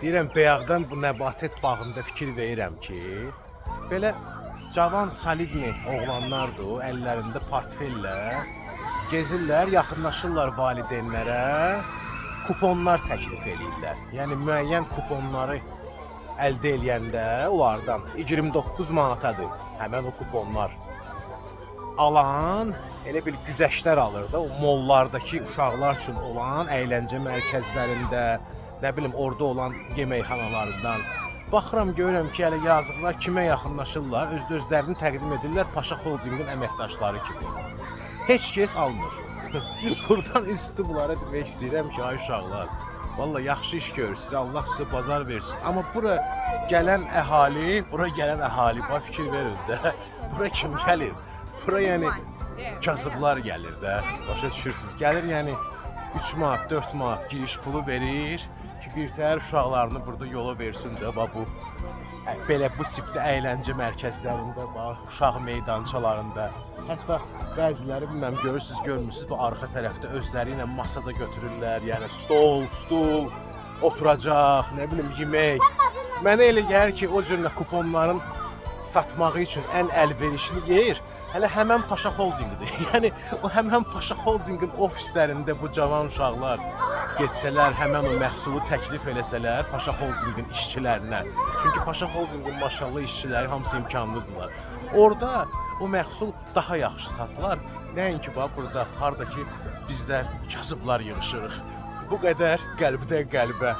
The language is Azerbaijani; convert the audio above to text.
Deyirəm Bəyağdan bu nəbatat bağında fikir verirəm ki, belə cavan solidni oğlanlardır, əllərində portfellə gezirlər, yaxınlaşırlar valideynlərə, kuponlar təklif eləyirlər. Yəni müəyyən kuponları əldə eləyəndə onlardan 29 manatadır həmən o kuponlar. Alan elə bir güzəştlər alır da, o mollardakı uşaqlar üçün olan əyləncə mərkəzlərində, nə bilim orada olan yeməkxanalarından. Baxıram, görürəm ki, hələ yazıqlar kimə yaxınlaşırlar, özlərini təqdim edirlər Paşa Holdingin əməkdaşları kimi. Heç kəs almır. Buradan üstü bunlara demək istəyirəm ki, ay uşaqlar, valla yaxşı iş görürsünüz, Allah sizə bazar versin. Amma bura gələn əhali, bax fikir verin də, bura kim gəlir? Bura yəni kasıblar gəlir də, başa düşürsünüz. Gəlir yəni 3 manat, 4 manat giriş pulu verir ki, birtəhər uşaqlarını burada yola versin də, bu belə bu tipdə əyləncə mərkəzlərində, uşaq meydançalarında. Hətta bəziləri bilməm görürsüz, görmürsüz, bu arxa tərəfdə özləri ilə masada götürürlər, yəni stol, oturacaq, nə bilim yemək. Mənə elə gəlir ki, o cür kuponların satmağı üçün ən əlverişli yer hələ həmən Paşa Holdingidir. Yəni o həmən Paşa Holdingin ofislərində bu cavan uşaqlar getsələr, həmən o məhsulu təklif eləsələr Paşa Holdingin işçilərinə. Çünki Paşa Holdingin maşallah işçiləri hamısı imkanlıdırlar. Orada o məhsul daha yaxşı satılar. Nəinki bax burada, hardakı bizdə kasıblar yığışırıq. Bu qədər qəlbdən qəlbə.